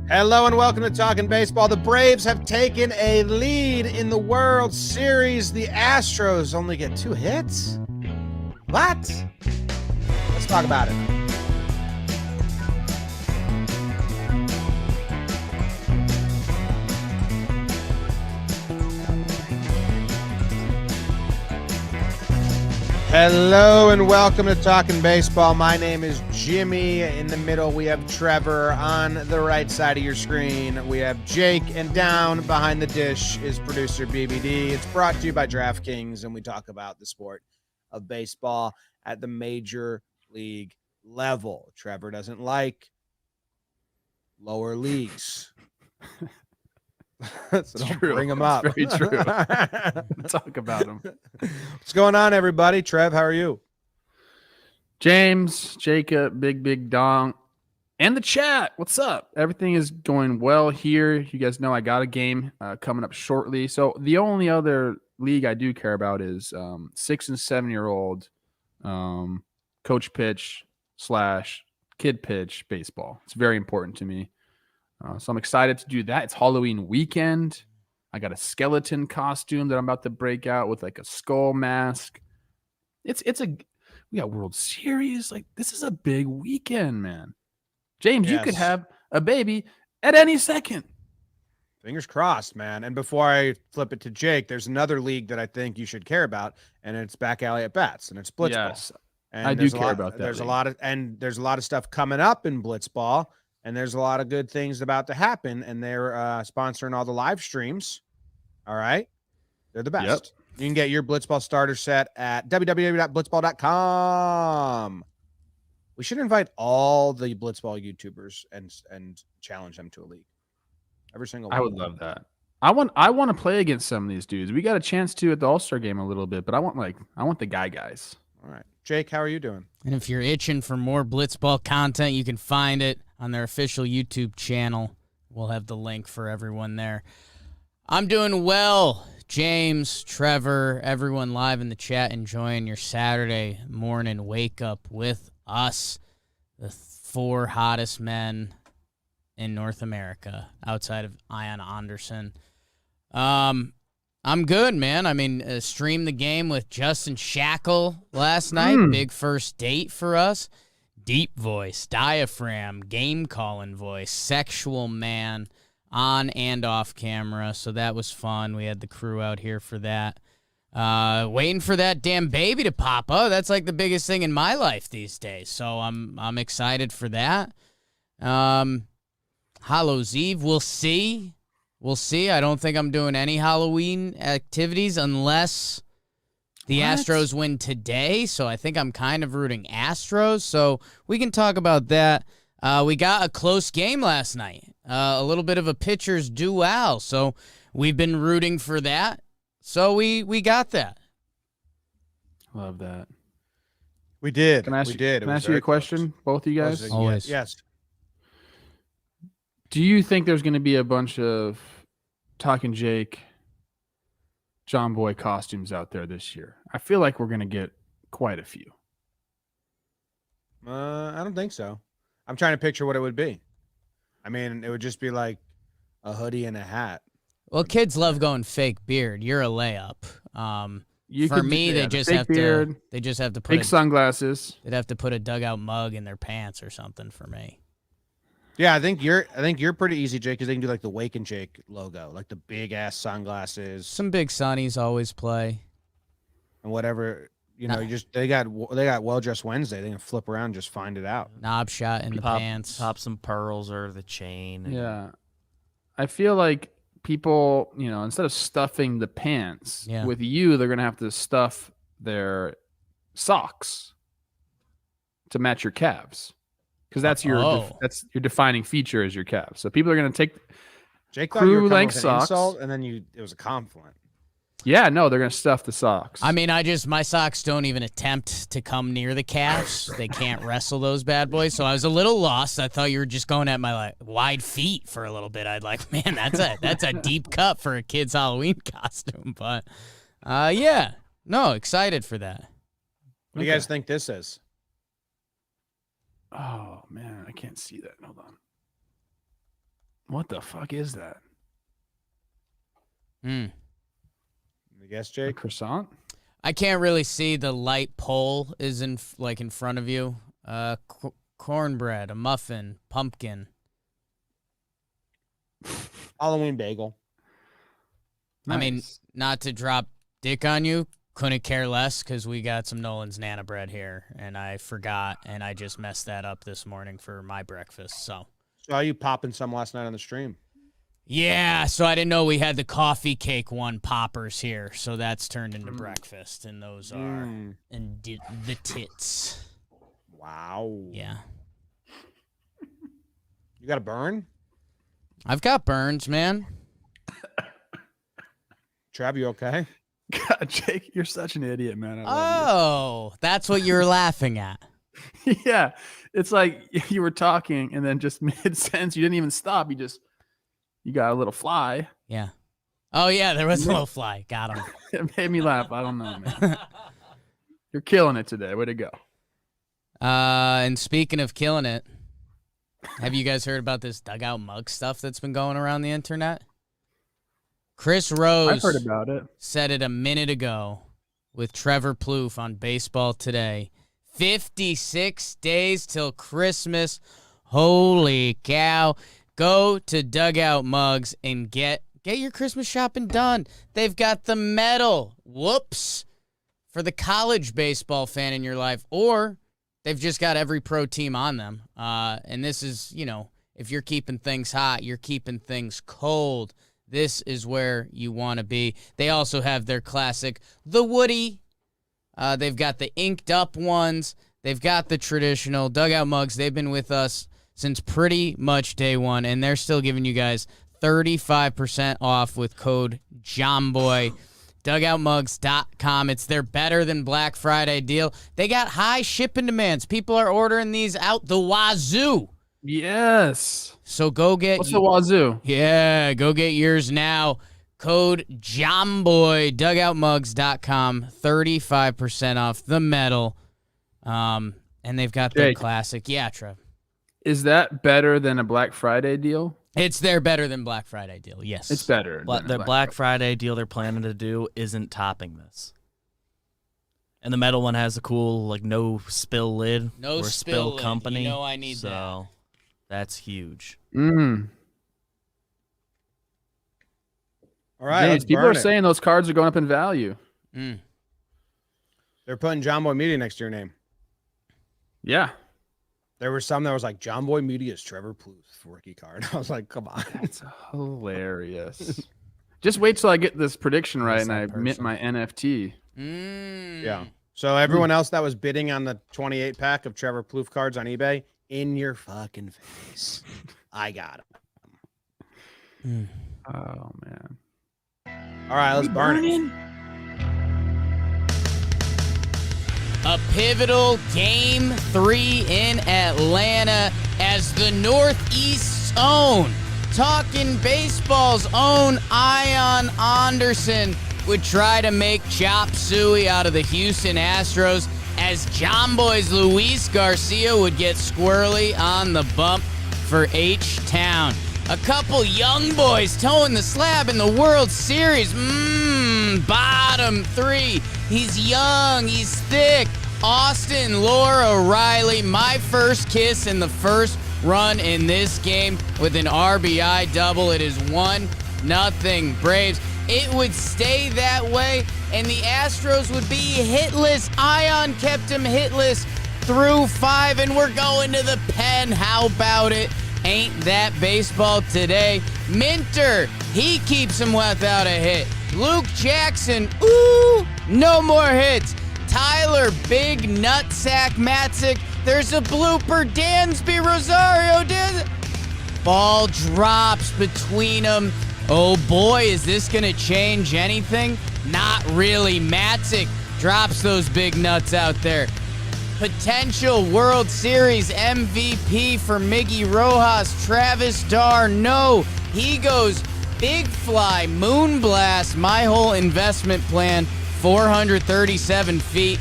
Hello and welcome to Talkin' Baseball. The Braves have taken a lead in the World Series. The Astros only get 2 hits? What? Let's talk about it. Hello and welcome to Talkin' Baseball. My name is Jimmy. In the middle, we have Trevor. On the right side of your screen, we have Jake. And down behind the dish is producer BBD. It's brought to you by DraftKings, and we talk about the sport of baseball at the major league level. Trevor doesn't like lower leagues. So don't bring them up. Very true. Talk about them. What's going on, everybody? Trev, how are you? James, Jacob, Big Dong, and the chat. What's up? Everything is going well here. You guys know I got a game coming up shortly. So the only other league I do care about is 6 and 7 year old coach pitch / kid pitch baseball. It's very important to me. So I'm excited to do that. It's Halloween weekend. I got a skeleton costume that I'm about to break out with like a skull mask. We got World Series. Like, this is a big weekend, man. James, Yes. You could have a baby at any second. Fingers crossed, man. And before I flip it to Jake, there's another league that I think you should care about, and it's Back Alley at Bats, and it's Blitzball. And I do care about that. There's a lot of stuff coming up in Blitzball. And there's a lot of good things about to happen, and they're sponsoring all the live streams. All right? They're the best. Yep. You can get your Blitzball starter set at www.blitzball.com. We should invite all the Blitzball YouTubers and challenge them to a league. Every single one. I would love that. I want to play against some of these dudes. We got a chance to at the All-Star game a little bit, but I want the guys. All right. Jake, how are you doing? And if you're itching for more Blitzball content, you can find it on their official YouTube channel. We'll have the link for everyone there. I'm doing well. James, Trevor, everyone live in the chat enjoying your Saturday morning wake up with us, the 4 hottest men in North America outside of Ian Anderson. I'm good, man. I mean, streamed the game with Justin Shackle last night. Big first date for us. Deep voice, diaphragm, game calling voice, sexual man on and off camera. So that was fun. We had the crew out here for that. Waiting for that damn baby to pop. Oh, that's like the biggest thing in my life these days. So I'm excited for that. Hallows Eve, we'll see. We'll see. I don't think I'm doing any Halloween activities unless the Astros win today. So I think I'm kind of rooting Astros. So we can talk about that. We got a close game last night. A little bit of a pitcher's duel. So we've been rooting for that. So we got that. Love that. We did. Can I ask you a question, both of you guys? Always. Yes. Do you think there's going to be a bunch of Talkin' Jake, JOMBOY costumes out there this year? I feel like we're going to get quite a few. I don't think so. I'm trying to picture what it would be. I mean, it would just be like a hoodie and a hat. Well, kids love going fake beard. You're a layup. They just have to put big sunglasses. They'd have to put a dugout mug in their pants or something for me. Yeah, I think you're pretty easy, Jake, because they can do like the Wake and Jake logo, like the big ass sunglasses. Some big sunnies always play, and whatever they got Well Dressed Wednesday. They can flip around, and just find it out. Knob shot in the pants, pop some pearls or the chain. Yeah, I feel like people, instead of stuffing the pants with you, they're gonna have to stuff their socks to match your calves. Because that's your defining feature is your calves. So people are going to take Jake crew length socks, insult, and then it was a compliment. Yeah, no, they're going to stuff the socks. I mean, my socks don't even attempt to come near the calves. They can't wrestle those bad boys. So I was a little lost. I thought you were just going at my wide feet for a little bit. I'd man, that's a deep cut for a kid's Halloween costume. But excited for that. What do you guys think this is? Oh, man, I can't see that. Hold on. What the fuck is that? I guess, A Jake. croissant? I can't really see. The light pole is in front of you. Cornbread, a muffin, pumpkin. Halloween bagel. I mean, Nice. not to drop dick on you, couldn't care less because we got some Nolan's Nana bread here, and I forgot, and I just messed that up this morning for my breakfast. So Saw you popping some last night on the stream. yeah, so I didn't know we had the coffee cake one poppers here, so that's turned into breakfast, and those are the tits. Wow. Yeah, You got a burn? I've got burns, man. Trav, you okay? God, Jake, you're such an idiot, man. I love Oh, that's what you were laughing at. you. Yeah. It's like you were talking and then just mid-sentence, you didn't even stop. You got a little fly. Yeah. Oh yeah, there was a little fly. Got him. It made me laugh. I don't know, man. You're killing it today. Way to go. And speaking of killing it, have you guys heard about this dugout mug stuff that's been going around the internet? Chris Rose I've heard about it. said it a minute ago with Trevor Plouffe on Baseball Today. 56 days till Christmas. Holy cow. Go to Dugout Mugs and get your Christmas shopping done. They've got the medal. Whoops. For the college baseball fan in your life. Or they've just got every pro team on them. And this is, if you're keeping things hot, you're keeping things cold. This is where you want to be. They also have their classic, the Woody. They've got the inked up ones. They've got the traditional Dugout Mugs. They've been with us since pretty much day one, and they're still giving you guys 35% off with code JOMBOY. DugoutMugs.com. It's their better than Black Friday deal. They got high shipping demands. People are ordering these out the wazoo. Yes. So go get What's the wazoo? Yeah, go get yours now. Code JOMBOY, dugoutmugs.com, 35% off the medal. And they've got their Jake. classic. Yeah, Trev. Is that better than a Black Friday deal? It's their better than Black Friday deal, yes. It's better. than The a Black Friday deal they're planning to do isn't topping this. And the metal one has a cool, like, no spill lid. No We're spill lid. company. You know I need that. So that's huge. Mm. All right, James, let's people burn are it. saying those cards are going up in value. Mm. They're putting John Boy Media next to your name. Yeah. There were some that was like John Boy Media's Trevor Plouffe rookie card. I was like, come on. That's hilarious. Just wait till I get this prediction right Who's and I that mint person? my NFT. Yeah. So everyone else that was bidding on the 28 pack of Trevor Plouffe cards on eBay, in your fucking face. I got it. Oh, man. All right, let's burn it. A pivotal Game 3 in Atlanta as the Northeast's own, Talkin Baseball's own Ion Anderson would try to make chop suey out of the Houston Astros as Jomboy's Luis Garcia would get squirrely on the bump for H-Town. A couple young boys towing the slab in the World Series. Bottom three. He's young. He's thick. Austin Laura Riley. My first kiss in the first run in this game with an RBI double. It is 1-0 Braves. It would stay that way, and the Astros would be hitless. Ion kept him hitless through 5, and we're going to the pen. How about it? Ain't that baseball today? Minter, he keeps him without a hit. Luke Jackson, ooh, no more hits. Tyler, big nutsack Matzik. There's a blooper. Dansby Rosario did. Ball drops between them. Oh boy, is this going to change anything? Not really. Matzik drops those big nuts out there. Potential World Series MVP for Miggy Rojas, Travis Darr. No, he goes big fly, moon blast, my whole investment plan, 437 feet.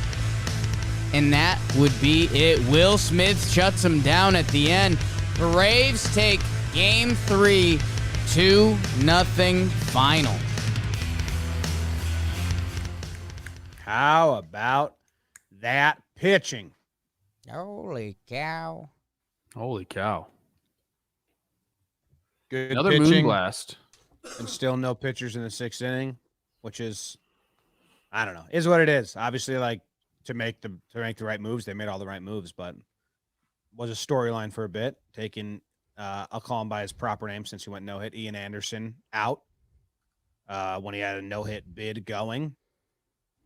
And that would be it. Will Smith shuts him down at the end. Braves take Game 3, 2-0 final. How about that pitching? Holy cow. Holy cow. Good Another pitching, moonblast. and still no pitchers in the 6th inning, which is, I don't know, is what it is. Obviously, like to make the right moves, they made all the right moves, but was a storyline for a bit. Taking, I'll call him by his proper name since he went no hit. Ian Anderson out when he had a no hit bid going.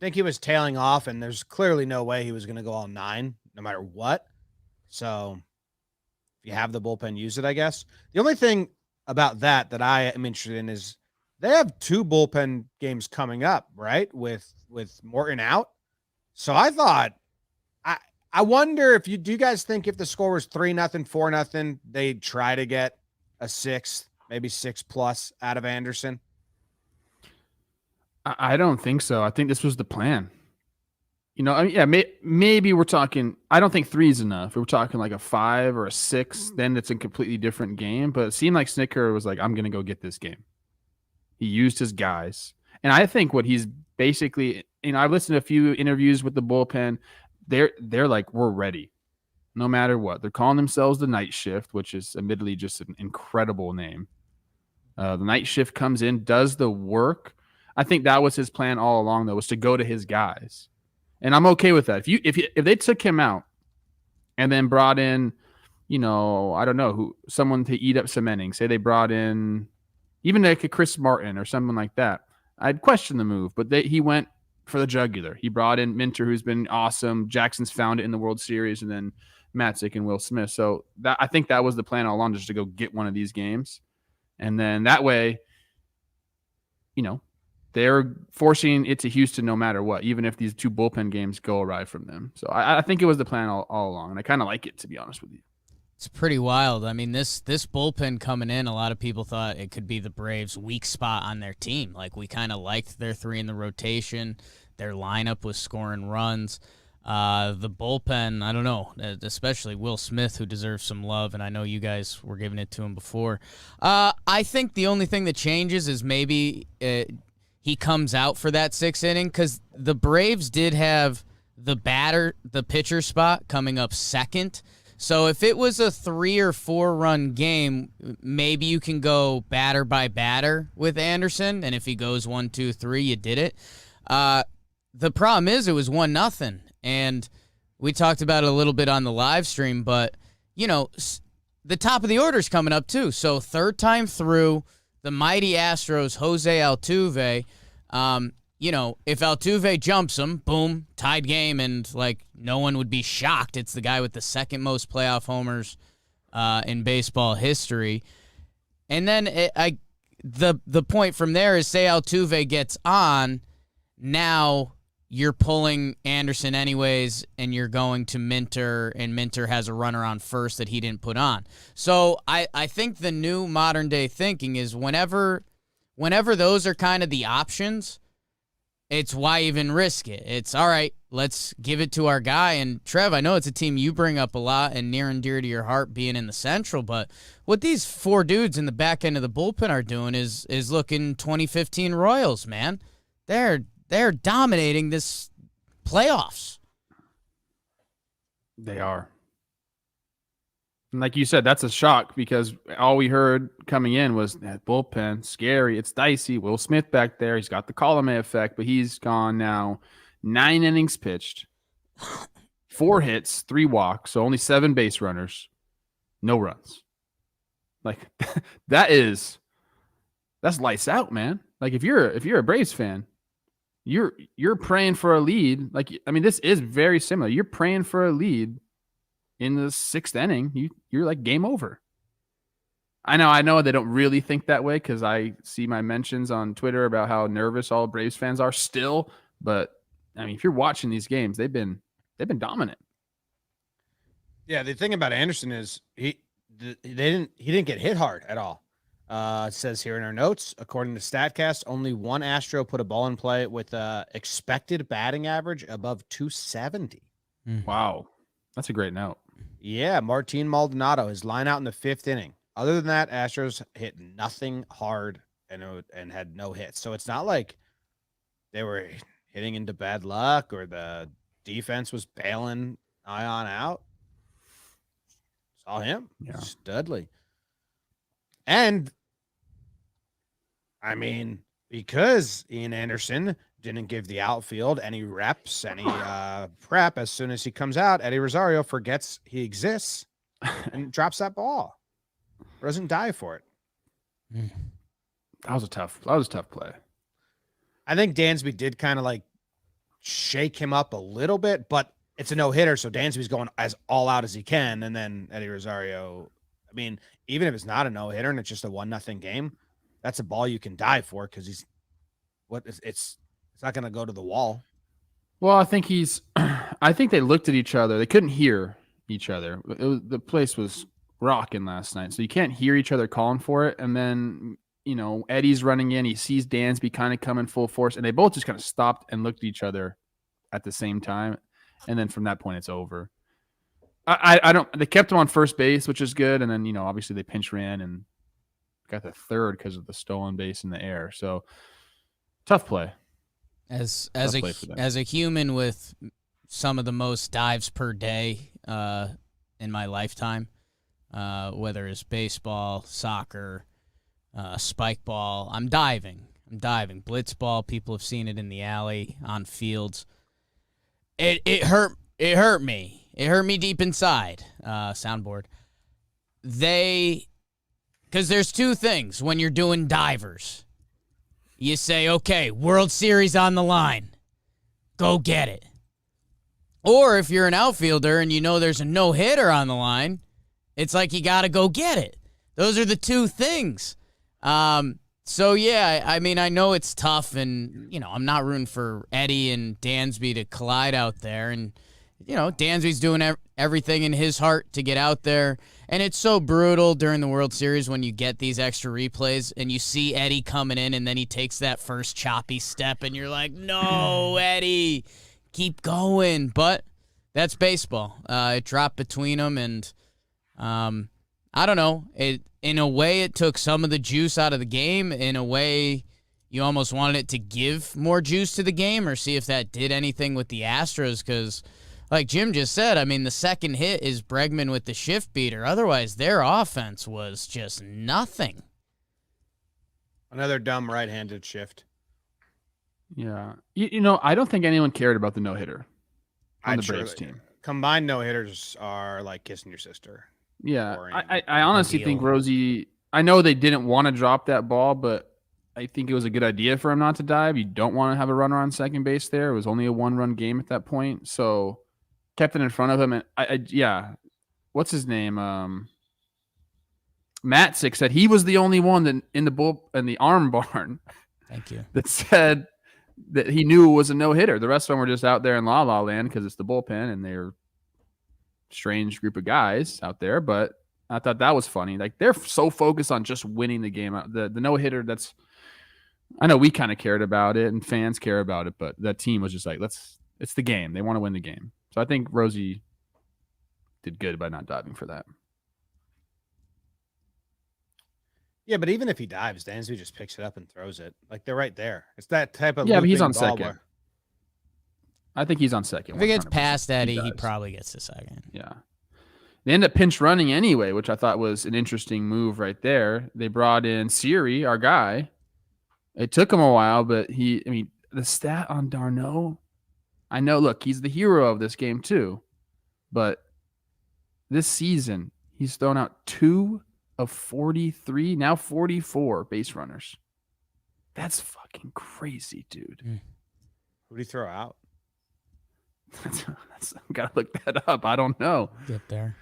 I think he was tailing off, and there's clearly no way he was going to go all 9, no matter what. So if you have the bullpen, use it, I guess. The only thing about that I am interested in is they have 2 bullpen games coming up, right? With Morton out. So I thought, I wonder if do you guys think if the score was 3-0, 4-0, they'd try to get a 6th, maybe 6+ out of Anderson? I don't think so. I think this was the plan. You know, I mean, yeah, maybe we're talking. I don't think 3 is enough. If we're talking like a 5 or a 6, then it's a completely different game. But it seemed like Snicker was like, I'm going to go get this game. He used his guys. And I think what he's basically, I've listened to a few interviews with the bullpen. They're like, we're ready no matter what. They're calling themselves the Night Shift, which is admittedly just an incredible name. The Night Shift comes in, does the work. I think that was his plan all along, though, was to go to his guys. And I'm okay with that. If they took him out and then brought in, I don't know, someone to eat up some innings, say they brought in even like a Chris Martin or someone like that, I'd question the move. But he went for the jugular. He brought in Minter, who's been awesome. Jackson's found it in the World Series, and then Matzik and Will Smith. So I think that was the plan all along, just to go get one of these games. And then that way, they're forcing it to Houston no matter what, even if these 2 bullpen games go awry from them. So I think it was the plan all along, and I kind of like it, to be honest with you. It's pretty wild. I mean, this bullpen coming in, a lot of people thought it could be the Braves' weak spot on their team. Like, we kind of liked their 3 in the rotation. Their lineup was scoring runs. The bullpen, I don't know, especially Will Smith, who deserves some love, and I know you guys were giving it to him before. I think the only thing that changes is maybe he comes out for that 6th inning, because the Braves did have the pitcher spot coming up second. So if it was a 3 or 4 run game, maybe you can go batter by batter with Anderson, and if he goes 1, 2, 3, you did it. The problem is it was 1-0, and we talked about it a little bit on the live stream, but the top of the order is coming up too. So 3rd time through, the mighty Astros, Jose Altuve. If Altuve jumps him, boom, tied game, and like no one would be shocked. It's the guy with the 2nd most playoff homers in baseball history. And then the point from there is, say Altuve gets on, now you're pulling Anderson anyways, and you're going to Minter, and Minter has a runner on first that he didn't put on. So I think the new modern day thinking is whenever those are kind of the options, it's why even risk it. It's all right, let's give it to our guy. And Trev, I know it's a team you bring up a lot and near and dear to your heart, being in the Central, but what these 4 dudes in the back end of the bullpen are doing is looking 2015 Royals, man. They're dominating this playoffs. They are. And like you said, that's a shock, because all we heard coming in was that bullpen, scary, it's dicey. Will Smith back there, he's got the Colomé effect, but he's gone now. 9 innings pitched, 4 hits, 3 walks, so only 7 base runners, no runs. Like that's lights out, man. Like if you're a Braves fan, you're praying for a lead. Like, I mean, this is very similar. You're praying for a lead in the 6th inning. You're like game over. I know they don't really think that way, because I see my mentions on Twitter about how nervous all Braves fans are still. But I mean, if you're watching these games, they've been dominant. Yeah, the thing about Anderson is he didn't get hit hard at all. It says here in our notes, according to StatCast, only 1 Astro put a ball in play with expected batting average above 270. Wow, that's a great note. Yeah, Martin Maldonado, his line out in the 5th inning, Other than that, Astros hit nothing hard and had no hits. So it's not like they were hitting into bad luck or the defense was bailing Ion out. Saw him. Yeah. Studley. And I mean, because Ian Anderson didn't give the outfield any reps, any prep, as soon as he comes out, Eddie Rosario forgets he exists and drops that ball. Doesn't dive for it. That was a tough play. I think Dansby did kind of like shake him up a little bit, but it's a no-hitter, so Dansby's going as all out as he can, and then Eddie Rosario, I mean, even if it's not a no-hitter and it's just a 1-0 game, that's a ball you can dive for because it's not going to go to the wall. Well, I think they looked at each other. They couldn't hear each other. The place was rocking last night, so you can't hear each other calling for it. And then, Eddie's running in. He sees Dansby kind of coming full force, and they both just kind of stopped and looked at each other at the same time. And then from that point, it's over. They kept him on first base, which is good. And then, obviously they pinch ran and got the third because of the stolen base in the air. So tough play. As a human with some of the most dives per day in my lifetime, whether it's baseball, soccer, spike ball, I'm diving. Blitz ball, people have seen it in the alley, on fields. It hurt me. It hurt me deep inside. Soundboard. Because there's two things when you're doing divers. You say, okay, World Series on the line. Go get it. Or if you're an outfielder and there's a no-hitter on the line, it's like you got to go get it. Those are the two things. So, yeah, I mean, I know it's tough, and, I'm not rooting for Eddie and Dansby to collide out there. And, Dansby's doing everything in his heart to get out there. And it's so brutal during the World Series when you get these extra replays and you see Eddie coming in and then he takes that first choppy step and you're like, no, Eddie, keep going. But that's baseball. It dropped between them, and I don't know. In a way, it took some of the juice out of the game. In a way, you almost wanted it to give more juice to the game or see if that did anything with the Astros because – like Jim just said, I mean, the second hit is Bregman with the shift beater. Otherwise, their offense was just nothing. Another dumb right-handed shift. Yeah. I don't think anyone cared about the no-hitter on the Braves team. Combined no-hitters are like kissing your sister. Yeah. I honestly think Rosie, I know they didn't want to drop that ball, but I think it was a good idea for him not to dive. You don't want to have a runner on second base there. It was only a one-run game at that point, so kept it in front of him. And yeah, what's his name? Matzik said he was the only one that in the arm barn. Thank you. That said that he knew it was a no-hitter. The rest of them were just out there in La La Land because it's the bullpen and they're strange group of guys out there. But I thought that was funny. Like they're so focused on just winning the game. The no-hitter, I know we kind of cared about it and fans care about it, but that team was just like, it's the game. They want to win the game. So I think Rosie did good by not diving for that. Yeah, but even if he dives, Dansby just picks it up and throws it. Like they're right there. It's that type of but he's on ball second. I think he's on second. If it gets past Eddie, he probably gets to second. Yeah. They end up pinch running anyway, which I thought was an interesting move right there. They brought in Siri, our guy. It took him a while, but the stat on d'Arnaud, I know, look, he's the hero of this game too, but this season he's thrown out 2 of 43, now 44 base runners. That's fucking crazy, dude. Who did he throw out? I've got to look that up. I don't know. Get there.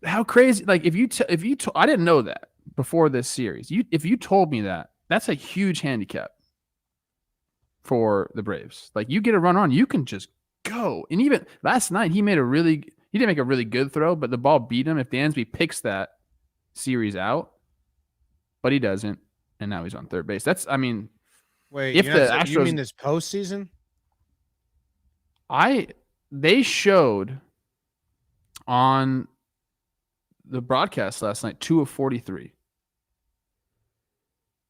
How crazy! Like I didn't know that before this series. If you told me that, that's a huge handicap for the Braves. Like you get a run on, you can just go. And even last night, he didn't make a really good throw, but the ball beat him. If Dansby picks that series out, but he doesn't, and now he's on third base. Wait, if the Astros, you mean this postseason? They showed on the broadcast last night, 2 of 43.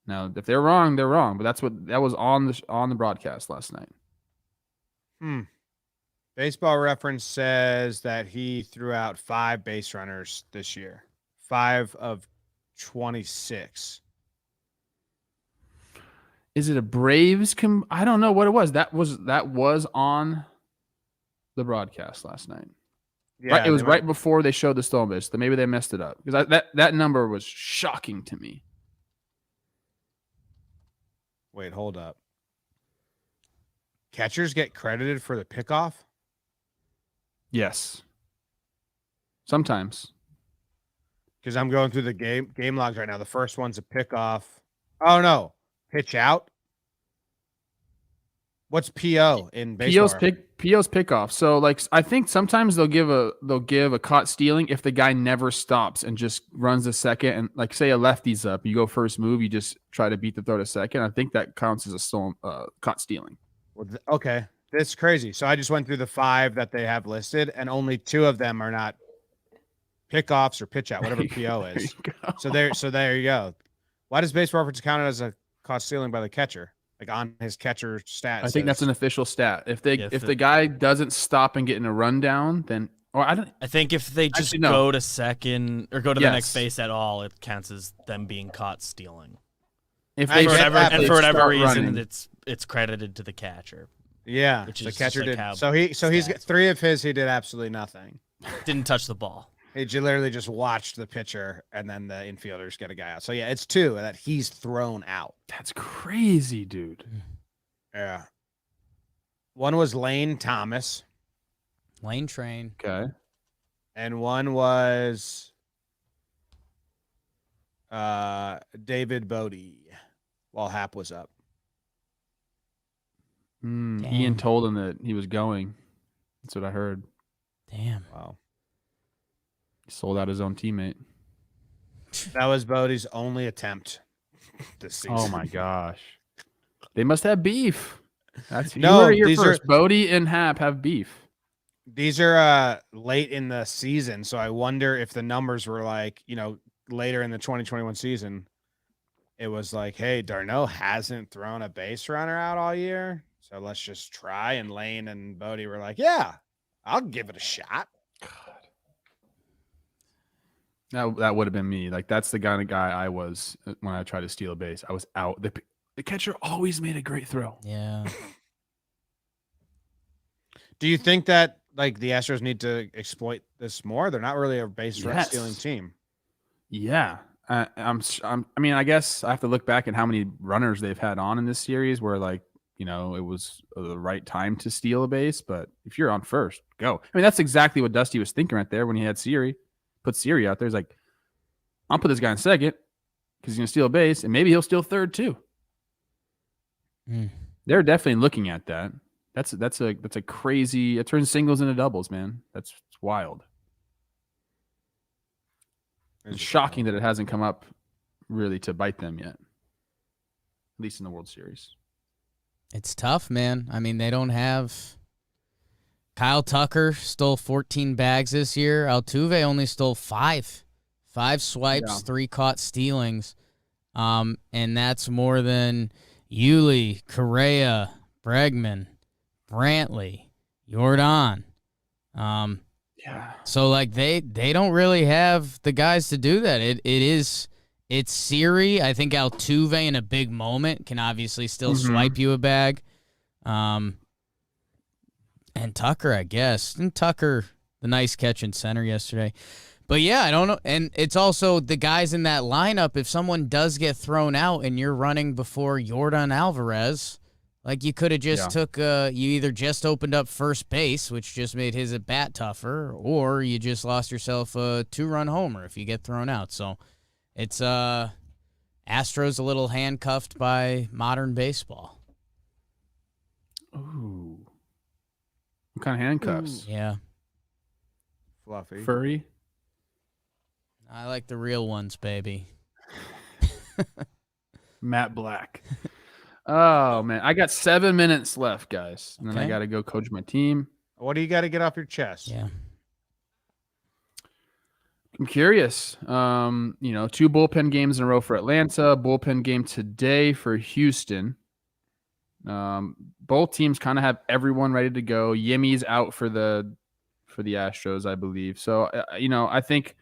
Now, if they're wrong, they're wrong. But that was on the broadcast last night. Baseball Reference says that he threw out 5 base runners this year. 5 of 26. Is it a Braves? I don't know what it was. That was on the broadcast last night. Yeah, right, it was right before they showed the stolen base. So maybe they messed it up because that number was shocking to me. Wait, hold up. Catchers get credited for the pickoff? Yes. Sometimes. Because I'm going through the game logs right now. The first one's a pickoff. Oh no, pitch out. What's PO in baseball? PO's pickoff. So like I think sometimes they'll give a caught stealing if the guy never stops and just runs a second, and like say a lefty's up, you go first move, you just try to beat the throw to second. I think that counts as a stolen caught stealing. Well, okay, that's crazy. So I just went through the 5 that they have listed, and only 2 of them are not pickoffs or pitch out, whatever PO is. So there you go. Why does Baseball Reference count it as a caught stealing by the catcher? Like on his catcher stats. I think that's an official stat. If the guy doesn't stop and get in a rundown, then I think if they just go to second or go to the next base at all, it counts as them being caught stealing. If they for whatever reason, it's credited to the catcher. Yeah, which the is catcher like did. He's got 3 of his. He did absolutely nothing. Didn't touch the ball. He literally just watched the pitcher, and then the infielders get a guy out. So yeah, it's 2 that he's thrown out. That's crazy, dude. Yeah. One was Lane Thomas. Lane Train. Okay. And one was David Bodie while Hap was up. Ian told him that he was going. That's what I heard. Damn. Wow. He sold out his own teammate. That was Bodie's only attempt this season. Oh my gosh. They must have beef. That's first. Bodie and Hap have beef. These are late in the season, so I wonder if the numbers were like, later in the 2021 season, it was like, hey, Darno hasn't thrown a base runner out all year, so let's just try. And Lane and Bodie were like, yeah, I'll give it a shot. That would have been me. Like that's the kind of guy I was when I tried to steal a base. I was out. The catcher always made a great throw. Yeah. Do you think that like the Astros need to exploit this more? They're not really a base run stealing team. Yeah. I mean, I guess I have to look back at how many runners they've had on in this series where like, it was the right time to steal a base. But if you're on first, go. I mean, that's exactly what Dusty was thinking right there when he had Siri. Put Siri out there. He's like, I'll put this guy in second because he's going to steal a base, and maybe he'll steal third too. They're definitely looking at that. That's a crazy. It turns singles into doubles, man. That's wild. It's shocking that it hasn't come up really to bite them yet, at least in the World Series. It's tough, man. I mean, they don't have. Kyle Tucker stole 14 bags this year. Altuve only stole 5. 5 swipes, 3 caught stealings. And that's more than Yuli, Correa, Bregman, Brantley, Jordan. So like they don't really have the guys to do that. It's Siri. I think Altuve in a big moment can obviously still swipe you a bag. And Tucker, I guess. And Tucker, the nice catch in center yesterday. But yeah, I don't know. And it's also the guys in that lineup. If someone does get thrown out and you're running before Jordan Alvarez, like you could have just took, you either just opened up first base, which just made his at bat tougher, or you just lost yourself a 2-run homer if you get thrown out. So it's Astros a little handcuffed by modern baseball. Ooh. What kind of handcuffs? Yeah. Fluffy. Furry? I like the real ones, baby. Matt Black. Oh, man. I got 7 minutes left, guys. And then I got to go coach my team. What do you got to get off your chest? Yeah. I'm curious. Two bullpen games in a row for Atlanta, bullpen game today for Houston. Both teams kind of have everyone ready to go. Yimmy's out for the Astros, I believe. So, I think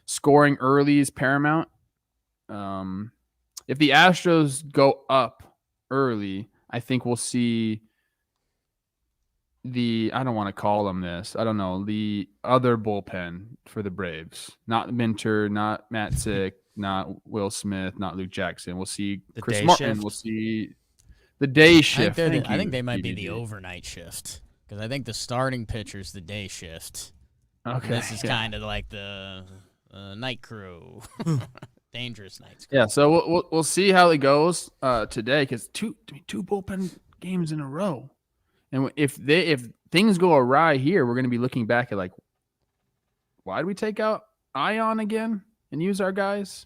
scoring early is paramount. If the Astros go up early, I think we'll see I don't want to call them this. I don't know. The other bullpen for the Braves. Not Minter, not Matt Sick, not Will Smith, not Luke Jackson. We'll see The Chris day Martin. shift? We'll see the day shift. I think they might be the DDD. overnight shift because I think the starting pitcher's the day shift. Okay. This is kind of like the night crew, dangerous nights. Yeah, so we'll see how it goes today because two bullpen games in a row, and if things go awry here, we're going to be looking back at like, why did we take out Ion again and use our guys?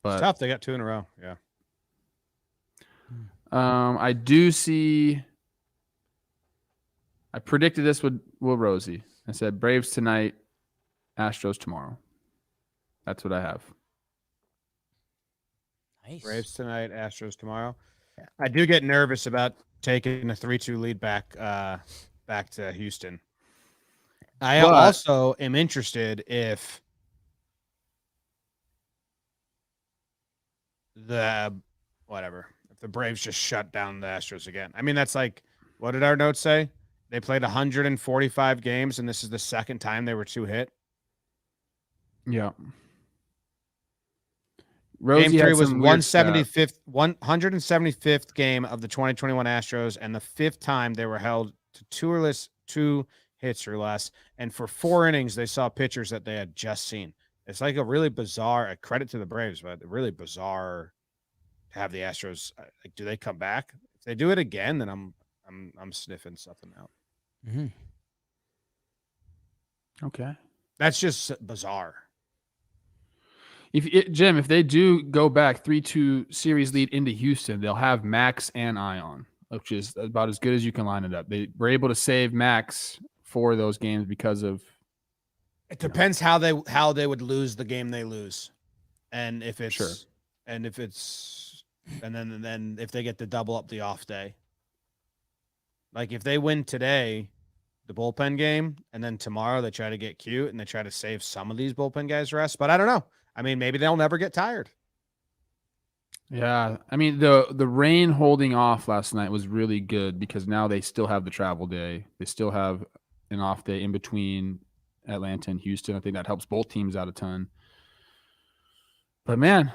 But It's tough. They got 2 in a row. Yeah. I do see. I predicted this with Will Rosie. I said Braves tonight, Astros tomorrow. That's what I have. Nice. Braves tonight, Astros tomorrow. I do get nervous about taking a 3-2 lead back to Houston. I But- also am interested if the Braves just shut down the Astros again. I mean, that's like, what did our notes say? They played 145 games, and this is the second time they were 2 hit. Yeah. Game 3 was some weird stat. 175th game of the 2021 Astros, and the 5th time they were held to 2 hits or less. And for 4 innings, they saw pitchers that they had just seen. It's like a really bizarre. A credit to the Braves, but really bizarre to have the Astros. Like, do they come back? If they do it again, then I'm sniffing something out. Mm-hmm. Okay. That's just bizarre. Jim, if they do go back 3-2 series lead into Houston, they'll have Max and Ion, which is about as good as you can line it up. They were able to save Max for those games because of. It depends how they would lose the game they lose, and if it's Sure. and then if they get to double up the off day. Like if they win today, the bullpen game, and then tomorrow they try to get cute and they try to save some of these bullpen guys rest. But I don't know. I mean, maybe they'll never get tired. Yeah, I mean the rain holding off last night was really good because now they still have the travel day. They still have an off day in between Atlanta and Houston. I think that helps both teams out a ton. But man,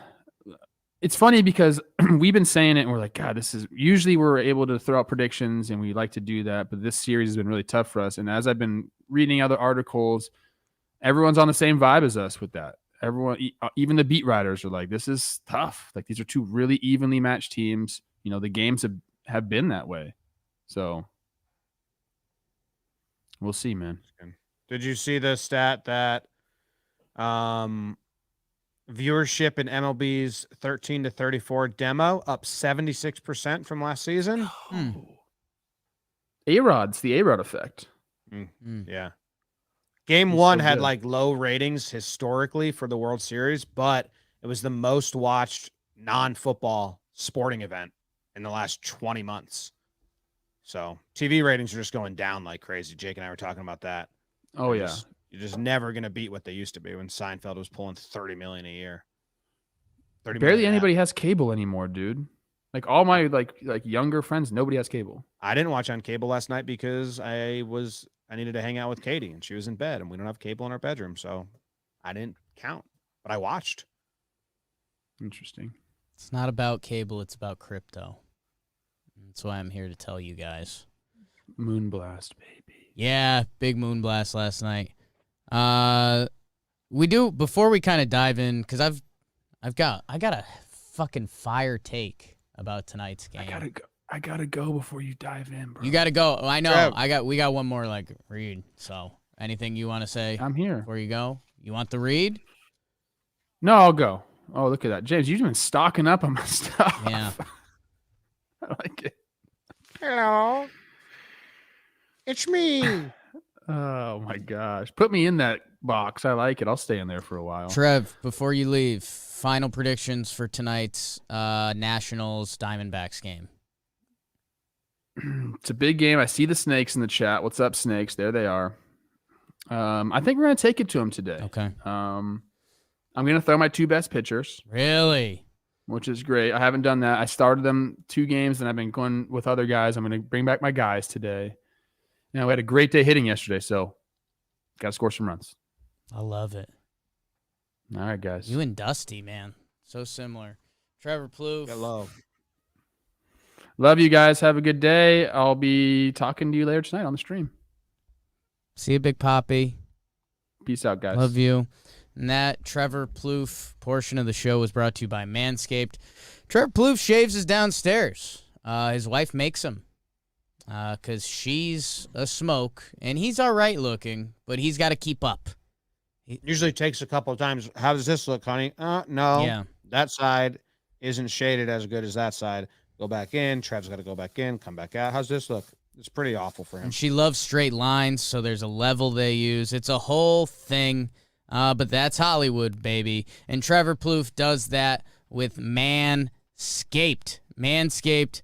it's funny because we've been saying it and we're like, God, this is usually we're able to throw out predictions and we like to do that, but this series has been really tough for us. And as I've been reading other articles, everyone's on the same vibe as us with that. Everyone, even the beat writers are like, this is tough. Like these are 2 really evenly matched teams. The games have been that way. So we'll see, man. Did you see the stat that viewership in MLB's 13 to 34 demo up 76% from last season? A-Rod's the A-Rod effect. Yeah. Game He's 1 so had good. like low ratings historically for the World Series, but it was the most watched non-football sporting event in the last 20 months. So TV ratings are just going down like crazy. Jake and I were talking about that. Oh, yeah. You're just never going to beat what they used to be when Seinfeld was pulling 30 million a year. 30 Barely million. anybody has cable anymore, dude. Like all my like younger friends, nobody has cable. I didn't watch on cable last night because I needed to hang out with Katie and she was in bed and we don't have cable in our bedroom. So I didn't count, but I watched. Interesting. It's not about cable, it's about crypto. That's why I'm here to tell you guys. Moonblast, baby. Yeah, big moon blast last night. We do before we kind of dive in because I got a fucking fire take about tonight's game. I gotta go before you dive in, bro. You gotta go. I know. Trev. We got one more read. So anything you want to say I'm here. before you go? You want the read? No, I'll go. Oh, look at that, James. You've been stocking up on my stuff. Yeah. I like it. Hello. It's me. Oh my gosh. Put me in that box. I like it. I'll stay in there for a while. Trev, before you leave, final predictions for tonight's Nationals Diamondbacks game. It's a big game. I see the snakes in the chat. What's up, snakes? There they are. I think we're going to take it to them today. Okay. I'm going to throw my 2 best pitchers. Really? Which is great. I haven't done that. I started them 2 games, and I've been going with other guys. I'm going to bring back my guys today. Now, we had a great day hitting yesterday, so got to score some runs. I love it. All right, guys. You and Dusty, man. So similar. Trevor Plouffe. Hello. Love you guys. Have a good day. I'll be talking to you later tonight on the stream. See you, Big Poppy. Peace out, guys. Love you. And that Trevor Plouffe portion of the show was brought to you by Manscaped. Trevor Plouffe shaves his downstairs. His wife makes him because she's a smoke, and he's all right looking, but he's got to keep up. Usually takes a couple of times. How does this look, honey? No. Yeah. That side isn't shaded as good as that side. Go back in. Trev's got to go back in, come back out. How's this look? It's pretty awful for him. And she loves straight lines, so there's a level they use. It's a whole thing, but that's Hollywood, baby. And Trevor Plouffe does that with Manscaped. Manscaped.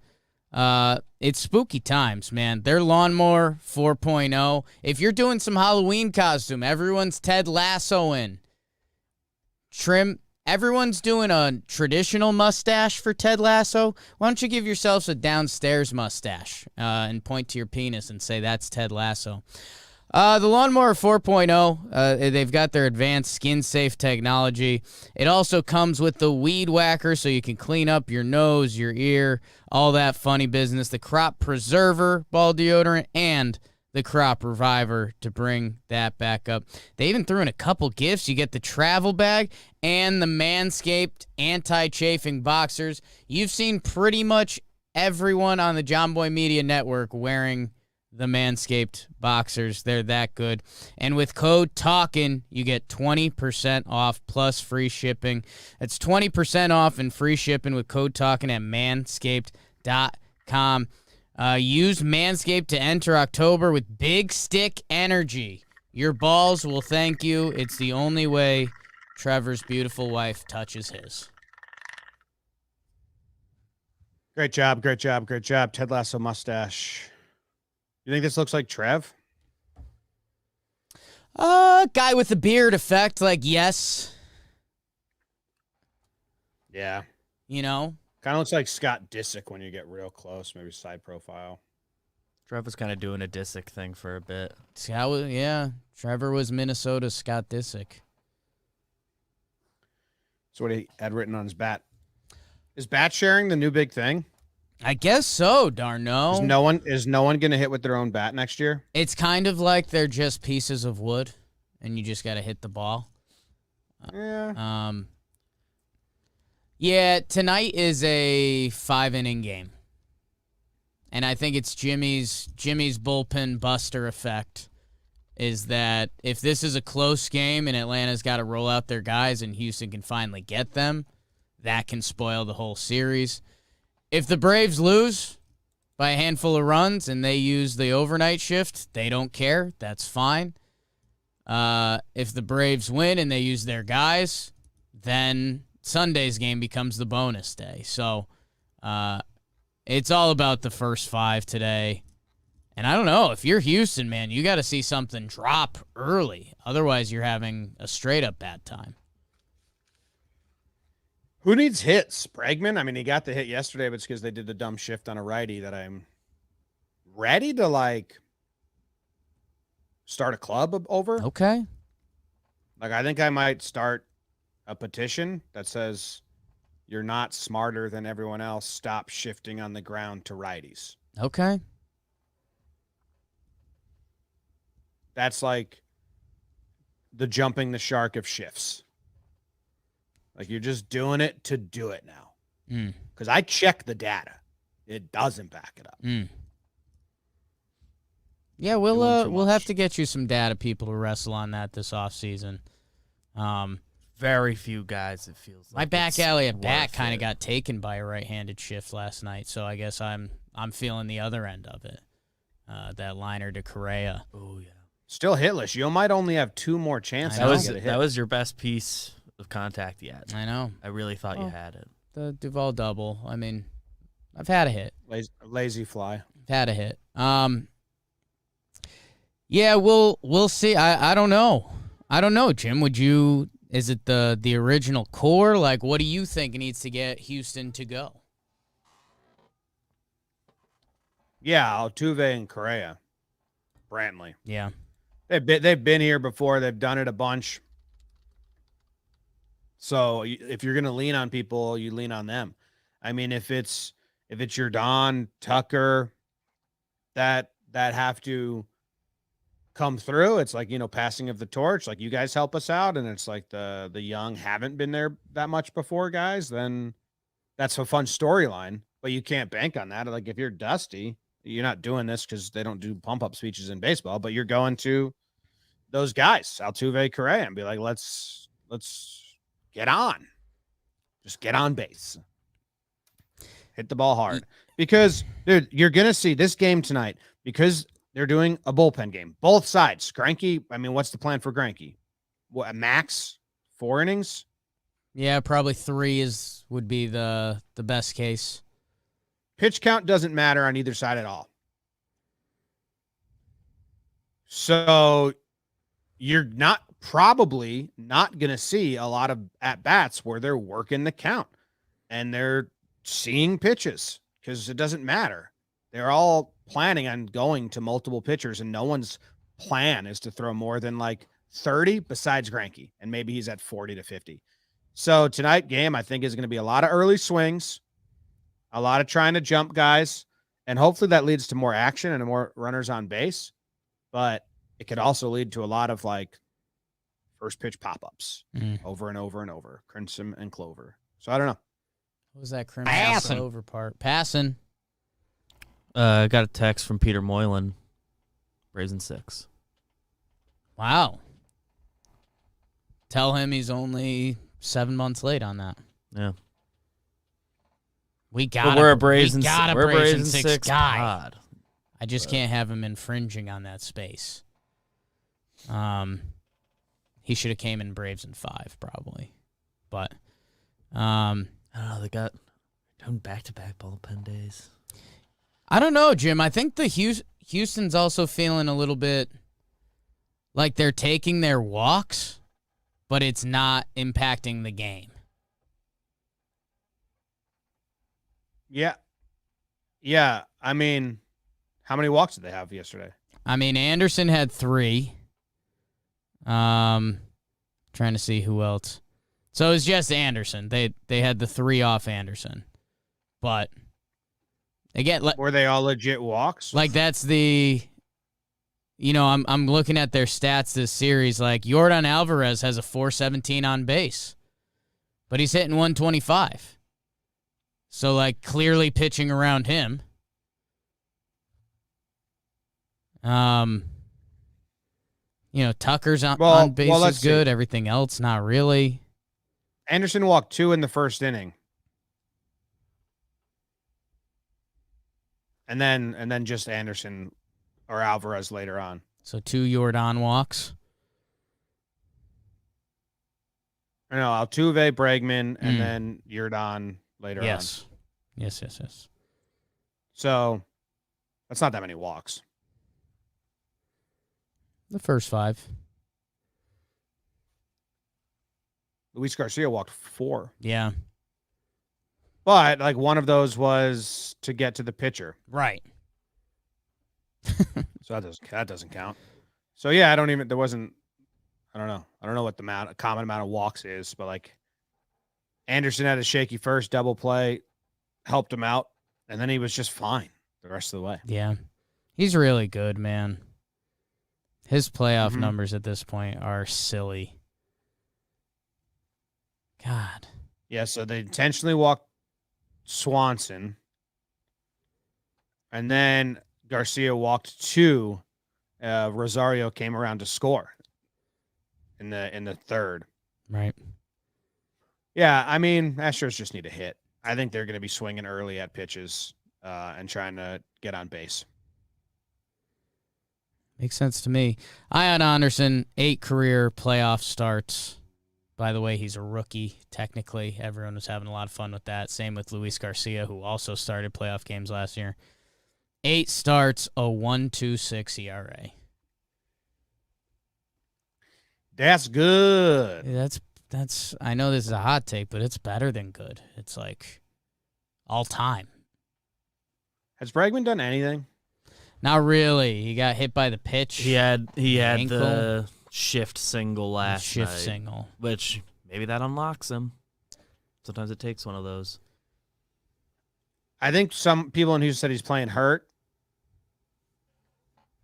It's spooky times, man. Their Lawnmower 4.0. If you're doing some Halloween costume, everyone's Ted Lassoing. Trim. Everyone's doing a traditional mustache for Ted Lasso. Why don't you give yourselves a downstairs mustache and point to your penis and say that's Ted Lasso? The Lawnmower 4.0, they've got their advanced skin-safe technology. It also comes with the Weed Whacker, so you can clean up your nose, your ear, all that funny business. The Crop Preserver ball deodorant and the Crop Reviver to bring that back up. They even threw in a couple gifts. You get the travel bag and the Manscaped anti-chafing boxers. You've seen pretty much everyone on the JOMBOY Media Network wearing the Manscaped boxers. They're that good. And with code TALKIN, you get 20% off plus free shipping. That's 20% off and free shipping with code TALKIN at manscaped.com. Use Manscaped to enter October with Big Stick Energy. Your balls will thank you. It's the only way Trevor's beautiful wife touches his. Great job, great job, great job. Ted Lasso mustache. You think this looks like Trev? Guy with the beard effect, like, yes. Yeah. You know? Kind of looks like Scott Disick when you get real close, maybe side profile. Trev was kind of doing a Disick thing for a bit. Yeah. Trevor was Minnesota's Scott Disick. That's what he had written on his bat. Is bat sharing the new big thing? I guess so, Darno. Is no one going to hit with their own bat next year? It's kind of like they're just pieces of wood, and you just got to hit the ball. Yeah. Yeah, tonight is a 5-inning game. And I think it's Jimmy's bullpen buster effect is that if this is a close game and Atlanta's got to roll out their guys and Houston can finally get them, that can spoil the whole series. If the Braves lose by a handful of runs and they use the overnight shift, they don't care. That's fine. If the Braves win and they use their guys, then Sunday's game becomes the bonus day. So it's all about the first 5 today. And I don't know, if you're Houston, man, you got to see something drop early. Otherwise, you're having a straight-up bad time. Who needs hits? Bregman? I mean, he got the hit yesterday, but it's because they did the dumb shift on a righty that I'm ready to, start a club over. Okay. I think I might start a petition that says you're not smarter than everyone else. Stop shifting on the ground to righties. Okay. That's like the jumping the shark of shifts. You're just doing it to do it now. Because I check the data. It doesn't back it up. Yeah, we'll have to get you some data people to wrestle on that this offseason. Very few guys, it feels like. My back alley at bat kind of got taken by a right-handed shift last night, so I guess I'm feeling the other end of it. That liner to Correa. Oh, yeah. Still hitless. You might only have 2 more chances. I know. to get a hit. That was your best piece of contact yet. I know. I really thought you had it. The Duval double. I mean, I've had a hit. Lazy fly. I've had a hit. Yeah, we'll see. I don't know. I don't know, Jim. Is it the original core? Like, what do you think needs to get Houston to go? Yeah, Altuve and Correa. Brantley. Yeah. They've been here before. They've done it a bunch. So if you're going to lean on people, you lean on them. I mean, if it's your Don, Tucker that have to come through, it's like, passing of the torch, like you guys help us out, and it's like the young haven't been there that much before guys, then that's a fun storyline, but you can't bank on that. Like if you're Dusty, you're not doing this because they don't do pump-up speeches in baseball, but you're going to those guys, Altuve, Correa, and be like, let's get on. Just get on base. Hit the ball hard. Because, dude, you're going to see this game tonight because they're doing a bullpen game. Both sides. Greinke, I mean, what's the plan for Greinke? What, max 4 innings? Yeah, probably 3 would be the best case. Pitch count doesn't matter on either side at all. So you're probably not going to see a lot of at-bats where they're working the count and they're seeing pitches because it doesn't matter. They're all planning on going to multiple pitchers, and no one's plan is to throw more than like 30 besides Greinke, and maybe he's at 40 to 50. So tonight game, I think, is going to be a lot of early swings, a lot of trying to jump guys, and hopefully that leads to more action and more runners on base. But it could also lead to a lot of like first pitch pop-ups over and over and over, Crimson and Clover. So I don't know. What was that Crimson Clover part? Passing. I got a text from Peter Moylan, Braves in 6. Wow. Tell him he's only 7 months late on that. Yeah. We're a Braves in 6 guy. pod. I just can't have him infringing on that space. He should have came in Braves in 5 probably, but I don't know. They got done back-to-back bullpen days. I don't know, Jim. I think the Houston's also feeling a little bit like they're taking their walks, but it's not impacting the game. Yeah. Yeah. I mean, how many walks did they have yesterday? I mean, Anderson had 3. Trying to see who else. So it was just Anderson. They had the 3 off Anderson. But again, were they all legit walks? Like that's the I'm looking at their stats this series. Like Yordan Alvarez has a 417 on base, but he's hitting 125. So like clearly pitching around him. Tucker's on base is good. See. Everything else, not really. Anderson walked 2 in the first inning. And then just Anderson or Alvarez later on. So 2 Yordan walks. No, Altuve, Bregman, and then Yordan later on. Yes. So that's not that many walks. The first 5. Luis Garcia walked 4. Yeah. But like one of those was to get to the pitcher. Right. So that doesn't count. So yeah, I don't know what the common amount of walks is, but like Anderson had a shaky first double play, helped him out, and then he was just fine the rest of the way. Yeah. He's really good, man. His playoff numbers at this point are silly. God. Yeah, so they intentionally walked Swanson, and then Garcia walked 2. Rosario came around to score in the third. Right. Yeah, I mean, Astros just need a hit. I think they're going to be swinging early at pitches and trying to get on base. Makes sense to me. Ian Anderson, 8 career playoff starts. By the way, he's a rookie, technically. Everyone was having a lot of fun with that. Same with Luis Garcia, who also started playoff games last year. 8 starts, a 1.26 ERA. That's good. That's. I know this is a hot take, but it's better than good. It's like all time. Has Bregman done anything? Not really. He got hit by the pitch. He had ankle. the shift single last night, single, which maybe that unlocks him. Sometimes it takes one of those. I think some people in Houston said he's playing hurt.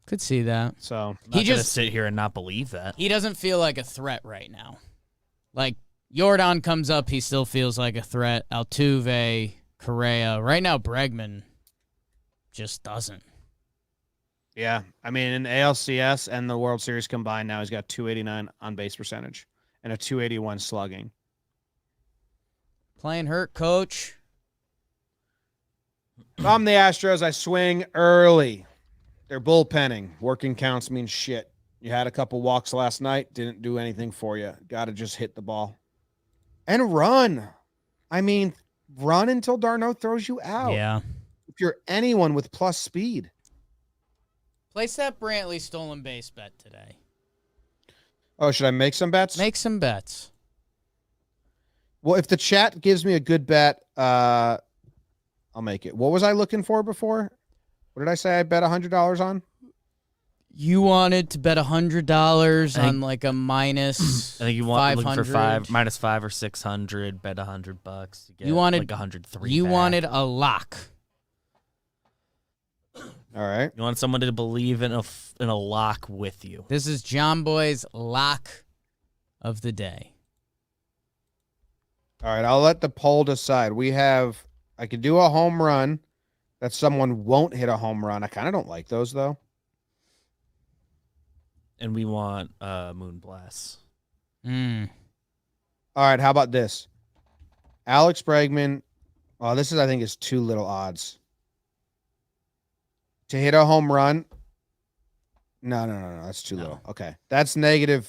Could see that. So He just sit here and not believe that. He doesn't feel like a threat right now. Like Yordan comes up, he still feels like a threat. Altuve, Correa. Right now, Bregman just doesn't. yeah, I mean, in ALCS and the World Series combined now, he's got 289 on base percentage and a 281 slugging. Playing hurt, coach. If I'm the Astros, I swing early. They're bullpenning. Working counts means shit. You had a couple walks last night, didn't do anything for you. Got to just hit the ball. And run. I mean, run until Darno throws you out. Yeah. If you're anyone with plus speed. Place that Brantley stolen base bet today. Oh, should I make some bets? Make some bets. Well, if the chat gives me a good bet, I'll make it. What was I looking for before? What did I say I bet $100 on? You wanted to bet $100 on like a minus. I think you want looking for 500. minus 5 or 600. Bet $100. You wanted like 103. You back. wanted a lock. All right. You want someone to believe in a lock with you. This is JOMBOY's lock of the day. All right. I'll let the poll decide. I could do a home run that someone won't hit a home run. I kind of don't like those, though. And we want Moonblast. Mm. All right. How about this? Alex Bregman. Oh, this is, I think, is too little odds. To hit a home run. No. That's too little. Okay. That's minus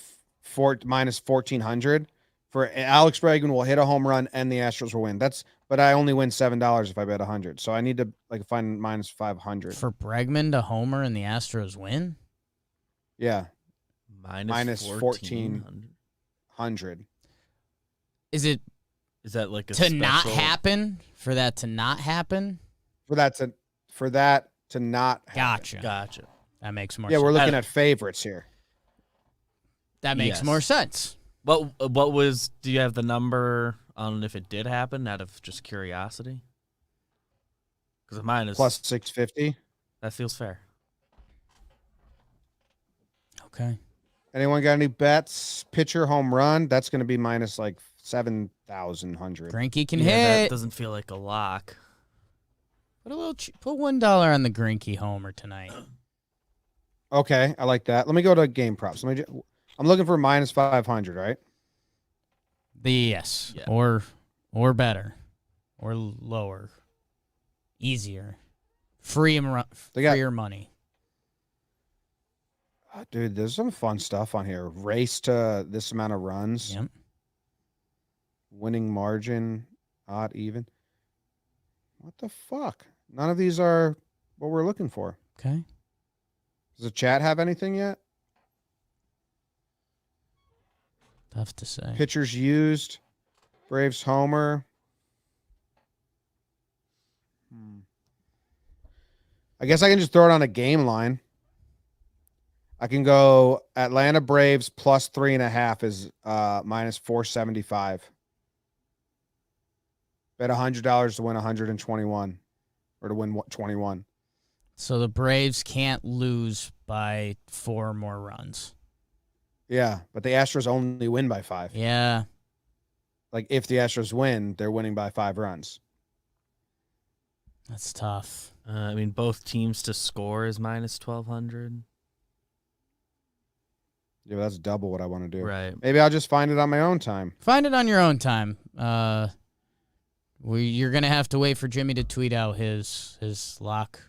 1,400. For Alex Bregman will hit a home run and the Astros will win. But I only win $7 if I bet 100. So I need to find minus 500. For Bregman to homer and the Astros win? Yeah. Minus 1,400. Is that like a to special... not happen? For that to not happen? For that to not happen. Gotcha. That makes more Yeah, sense. we're looking at favorites here. That makes more sense. What was? Do you have the number on if it did happen out of just curiosity? Because mine is Plus 650. That feels fair. Okay. Anyone got any bets? Pitcher home run. That's going to be minus 7,100. Greinke can That hit. doesn't feel like a lock. Put $1 on the Greinke homer tonight. Okay, I like that. Let me go to game props. I'm looking for minus 500, right? Yes. Yeah. Or better. Or lower. Easier. Freer money. Oh, dude, there's some fun stuff on here. Race to this amount of runs. Yep. Winning margin. Odd, even. What the fuck? None of these are what we're looking for. Okay. Does the chat have anything yet? Tough to say. Pitchers used. Braves homer. I guess I can just throw it on a game line. I can go Atlanta Braves plus 3.5 is minus 475. Bet $100 to win 121 or to win 21. So the Braves can't lose by 4 more runs. Yeah, but the Astros only win by 5. Yeah. If the Astros win, they're winning by 5 runs. That's tough. I mean, both teams to score is minus 1,200. Yeah, but that's double what I want to do. Right. Maybe I'll just find it on my own time. Find it on your own time. You're gonna have to wait for Jimmy to tweet out his lock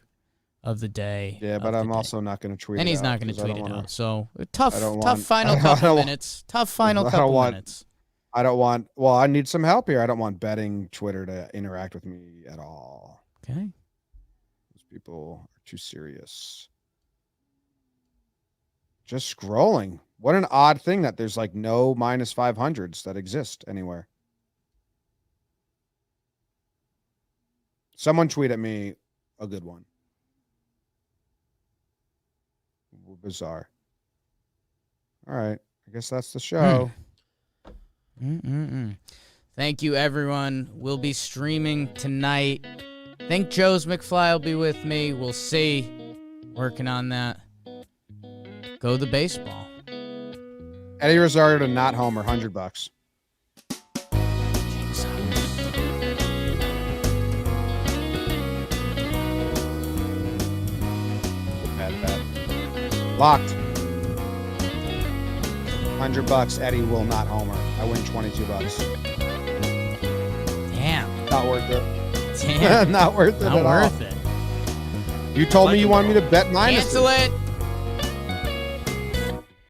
of the day. Yeah, but I'm also not going to tweet it out. And he's not going to tweet it out. So tough final couple minutes. Tough final couple minutes. Well, I need some help here. I don't want betting Twitter to interact with me at all. Okay. Those people are too serious. Just scrolling. What an odd thing that there's like no minus 500s that exist anywhere. Someone tweet at me a good one. Bizarre. All right. I guess that's the show. Thank you, everyone. We'll be streaming tonight. I think Joe's McFly will be with me. We'll see. Working on that. Go the baseball. Eddie Rosario to not homer, $100. Bad. Locked. $100. Eddie will not homer. I win $22. Damn. Not worth it. Damn. Not worth it Not at worth all. it. You told me you wanted me to bet minus. Cancel it.